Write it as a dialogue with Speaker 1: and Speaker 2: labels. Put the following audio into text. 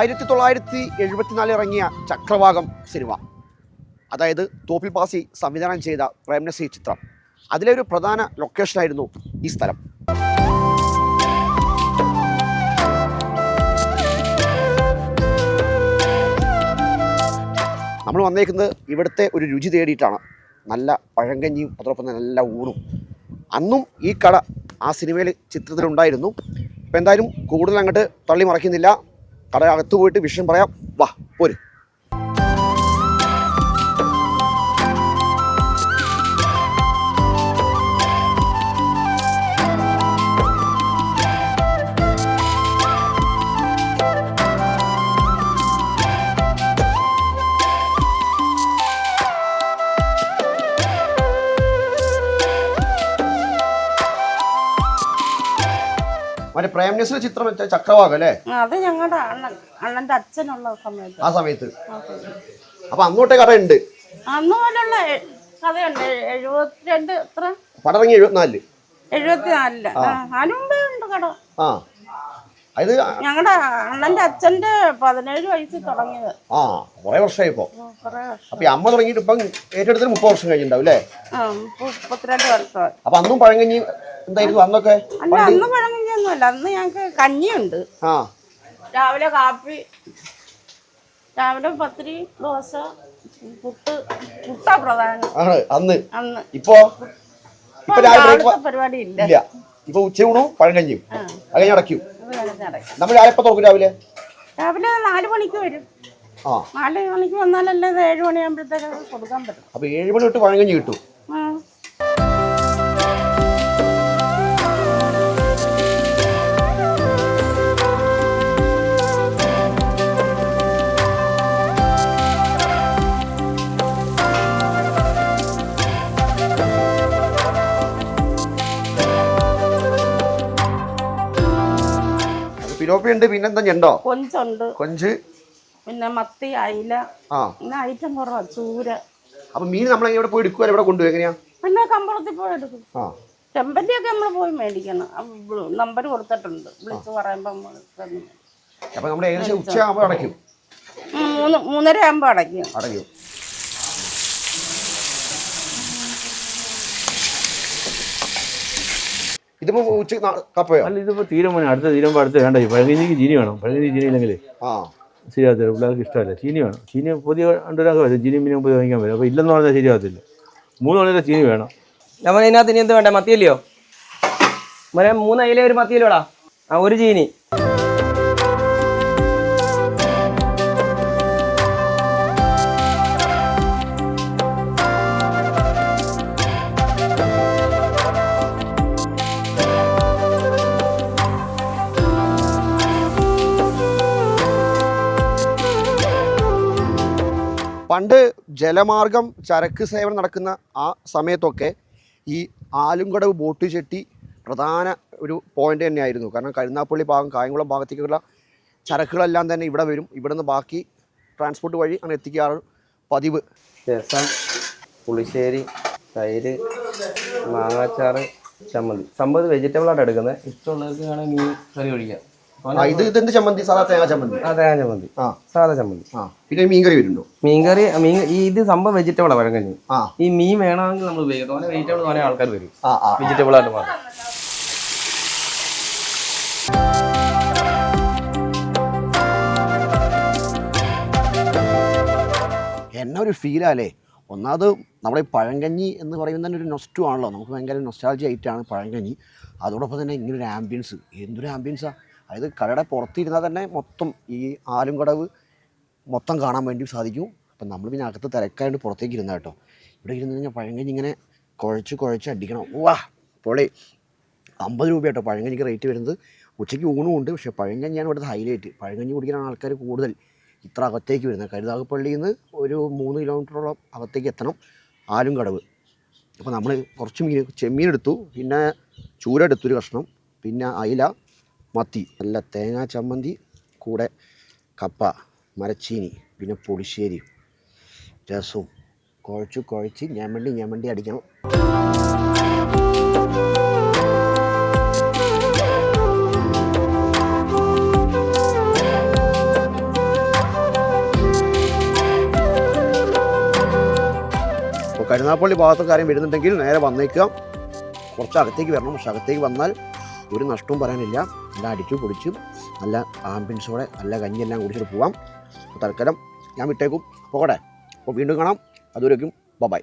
Speaker 1: 1974 ഇറങ്ങിയ ചക്രവാകം സിനിമ, അതായത് തോപ്പിൽ പാസി സംവിധാനം ചെയ്ത പ്രേംനസീർ ചിത്രം, അതിലെ ഒരു പ്രധാന ലൊക്കേഷനായിരുന്നു ഈ സ്ഥലം. നമ്മൾ വന്നേക്കുന്നത് ഇവിടുത്തെ ഒരു രുചി തേടിയിട്ടാണ്. നല്ല പഴങ്കഞ്ഞിയും അതോടൊപ്പം തന്നെ നല്ല ഊണും. അന്നും ഈ കട ആ സിനിമയിൽ ചിത്രത്തിലുണ്ടായിരുന്നു. അപ്പോൾ എന്തായാലും കൂടുതൽ അങ്ങോട്ട് തള്ളി മറയ്ക്കുന്നില്ല, കട അകത്ത് പോയിട്ട് വിഷയം പറയാം. വാ പോര്. മറ്റേ പ്രേംനസീർ ചിത്രം വെച്ച ചക്രവാകം അല്ലേ?
Speaker 2: അത് ഞങ്ങളുടെ അണ്ണന്റെ അച്ഛനുള്ള സമയത്ത്.
Speaker 1: ആ സമയത്ത് അപ്പൊ അങ്ങോട്ടേ കട ഉണ്ട്.
Speaker 2: അന്ന് പോലുള്ള കഥയുണ്ട്. 72 എത്ര
Speaker 1: പടം ഇറങ്ങി 74.
Speaker 2: 74 അതിനുമ്പേ ഉണ്ട് കട.
Speaker 1: ആ അത്
Speaker 2: ഞങ്ങളുടെ അണ്ണന്റെ അച്ഛന്റെ 17 വയസ്സിൽ തുടങ്ങിയത്.
Speaker 1: ആ കുറെ വർഷമായി ഇപ്പൊ. അപ്പൊ അമ്മ തുടങ്ങിയിട്ട് ഇപ്പം ഏറ്റെടുത്തിന് 30 വർഷം കഴിഞ്ഞിട്ടുണ്ടാവും അല്ലേ?
Speaker 2: 32 വർഷമായി.
Speaker 1: അപ്പൊ അന്നും പഴങ്കഞ്ഞി എന്തായിരുന്നു അന്നൊക്കെ?
Speaker 2: അല്ല, അന്ന് പഴങ്കഞ്ഞിയൊന്നുമല്ല. അന്ന് ഞങ്ങക്ക് കഞ്ഞിയുണ്ട്. രാവിലെ കാപ്പി, രാവിലെ പത്തിരി, ദോശ, പുട്ടാ പ്രധാനം
Speaker 1: അന്ന്.
Speaker 2: ഇപ്പൊ
Speaker 1: പരിപാടി ഇല്ല. ഇപ്പൊ ഉച്ചയൂണും പഴങ്കഞ്ഞിയും അങ്ങനെ അടയ്ക്കും. നമ്മൾ രാവിലെ തുറക്കും. രാവിലെ
Speaker 2: 4 മണിക്ക് വരും. 4 മണിക്ക് വന്നാലല്ലേ 7 മണിയാകുമ്പോഴത്തേക്ക് കൊടുക്കാൻ പറ്റും.
Speaker 1: അപ്പൊ 7 മണി തൊട്ട് പഴങ്കഞ്ഞി കിട്ടും. പിലോപ്പിയുണ്ട്, പിന്നെന്താ ഞണ്ടോ?
Speaker 2: കൊഞ്ചുണ്ട്.
Speaker 1: കൊഞ്ച്,
Speaker 2: പിന്നെ മത്തി, അയില, പിന്നെ ഐറ്റം കുറവാ, ചൂര.
Speaker 1: അപ്പൊ മീൻ നമ്മൾ ഇവിടെ പോയി എടുക്കുക, ഇവിടെ കൊണ്ടുപോയി എങ്ങനെയാ?
Speaker 2: പിന്നെ കമ്പളത്തിൽ പോയി എടുക്കും. ചെമ്പല്ലിയൊക്കെ നമ്മൾ പോയി മേടിക്കണം. നമ്പർ കൊടുത്തിട്ടുണ്ട്, വിളിച്ച് പറയുമ്പോ.
Speaker 1: അപ്പൊ നമ്മൾ ഏകദേശം ഉച്ചയാകുമ്പോൾ അടയ്ക്കും.
Speaker 2: 3:30 ആകുമ്പോൾ അടയ്ക്കും.
Speaker 1: ഇതിപ്പോ ഉച്ച കപ്പയോ?
Speaker 3: അല്ല, ഇതിപ്പോ തീരുമാനം അടുത്ത തീരുമ്പോൾ അടുത്ത് വേണ്ട. പഴങ്കഞ്ഞിക്ക് ചീനി വേണം. പഴങ്കഞ്ഞി ചീനി ഇല്ലെങ്കിൽ ശരിയാകത്തില്ല. പിള്ളേർക്ക് ഇഷ്ടമല്ല. ചീനി വേണം. ചീനി പുതിയ 2 വരും. ചീനി പിന്നെ പുതിയ വാങ്ങിക്കാൻ വരും. അപ്പോൾ ഇല്ലെന്ന് പറഞ്ഞാൽ ശരിയാകത്തില്ല. 3 മണിയുടെ ചീനി വേണം.
Speaker 4: നമ്മൾ ഇതിനകത്ത് ഇനി എന്ത് വേണ്ട? മത്തിയല്ലയോ? 3 അയില, ഒരു മത്തിയല്ലോടാ. ഒരു ചീനി.
Speaker 1: പണ്ട് ജലമാർഗം ചരക്ക് സേവനം നടക്കുന്ന ആ സമയത്തൊക്കെ ഈ ആലുംകടവ് ബോട്ട് ചെട്ടി പ്രധാന ഒരു പോയിന്റ് തന്നെയായിരുന്നു. കാരണം കരുനാഗപ്പള്ളി ഭാഗം, കായംകുളം ഭാഗത്തേക്കുള്ള ചരക്കുകളെല്ലാം തന്നെ ഇവിടെ വരും. ഇവിടെ നിന്ന് ബാക്കി ട്രാൻസ്പോർട്ട് വഴി അങ്ങനെ എത്തിക്കാറ് പതിവ്.
Speaker 4: രസം, പുളിശ്ശേരി, തൈര്, മാങ്ങാച്ചാറ്, ചമ്മന്തി. സംഭവം വെജിറ്റബിളായിട്ട് എടുക്കുന്നത്. ഇഷ്ടമുള്ളവർക്ക് വേണമെങ്കിൽ മീൻ കറി ഒഴിക്കാം.
Speaker 1: ഇതെന്ത് ചമ്മന്തി? സാധാ തേങ്ങ ചമ്മന്തി.
Speaker 4: തേങ്ങ ചമ്മന്തി, സാധാ ചമ്മന്തി.
Speaker 1: പിന്നെ മീൻകറി വരുന്നുണ്ടോ?
Speaker 4: മീൻകറി ഇത് സംഭവം വെജിറ്റബിളാണ് പഴങ്കഞ്ഞി. ഈ മീൻ വേണമെങ്കിൽ നമ്മൾ ഉപയോഗിക്കാം. വെജിറ്റബിൾ തോനെ ആൾക്കാർ വരും. വെജിറ്റബിളായിട്ട് മാറും.
Speaker 1: എന്നാ ഒരു ഫീലല്ലേ. ഒന്നാമത് നമ്മുടെ പഴങ്കഞ്ഞി എന്ന് പറയുന്നത് തന്നെ ഒരു നൊസ്റ്റു ആണല്ലോ. നമുക്ക് ഭയങ്കര നൊസ്റ്റാൾജി ആയിട്ടാണ് പഴങ്കഞ്ഞി. അതോടൊപ്പം തന്നെ ഇങ്ങനൊരു ആംബിയൻസ്, എന്തൊരു ആംബിയൻസാണ്. അതായത് കടയുടെ പുറത്തിരുന്നാൽ തന്നെ മൊത്തം ഈ ആലുംകടവ് മൊത്തം കാണാൻ വേണ്ടി സാധിക്കും. അപ്പം നമ്മൾ പിന്നെ അകത്ത് തിരക്കായിട്ട് പുറത്തേക്ക് ഇരുന്ന കേട്ടോ. ഇവിടെ ഇരുന്ന് കഴിഞ്ഞാൽ പഴങ്കഞ്ഞി ഇങ്ങനെ കുഴച്ച് അടിക്കണം. വാ പൊളി. 50 രൂപ കേട്ടോ പഴങ്കഞ്ഞിക്ക് റേറ്റ് വരുന്നത്. ഉച്ചയ്ക്ക് ഊണും ഉണ്ട്. പക്ഷേ പഴങ്കഞ്ഞിയാണ് ഇവിടുത്തെ ഹൈലൈറ്റ്. പഴങ്കഞ്ഞി കുടിക്കാനാണ് ആൾക്കാർ കൂടുതൽ ഇത്ര അകത്തേക്ക് വരുന്നത്. കരുനാഗപ്പള്ളിയിൽ നിന്ന് ഒരു 3 കിലോമീറ്ററോളം അകത്തേക്ക് എത്തണം ആലുംകടവ്. അപ്പോൾ നമ്മൾ കുറച്ച് ചെമ്മീൻ എടുത്തു, പിന്നെ ചൂര എടുത്തൊരു കഷ്ണം, പിന്നെ അയില, മത്തി, നല്ല തേങ്ങാ ചമ്മന്തി, കൂടെ കപ്പ, മരച്ചീനി, പിന്നെ പുളിശ്ശേരി, രസവും കുഴച്ച് ഞമ്മണ്ടി അടിക്കണം. കരുനാഗപ്പള്ളി ഭാഗത്തുകാരും വരുന്നുണ്ടെങ്കിൽ നേരെ വന്നേക്കുക. കുറച്ച് അകത്തേക്ക് വരണം. പക്ഷെ അകത്തേക്ക് വന്നാൽ ഒരു നഷ്ടവും പറയാനില്ല. എല്ലാം അടിച്ചു പൊടിച്ച് നല്ല ആംബിയൻസോടെ നല്ല കഞ്ഞിയെല്ലാം കുടിച്ചിട്ട് പോവാം. തൽക്കാലം ഞാൻ വിട്ടേക്കും, പോകട്ടെ. അപ്പോൾ വീണ്ടും കാണാം. അതുവരേക്കും ബൈ.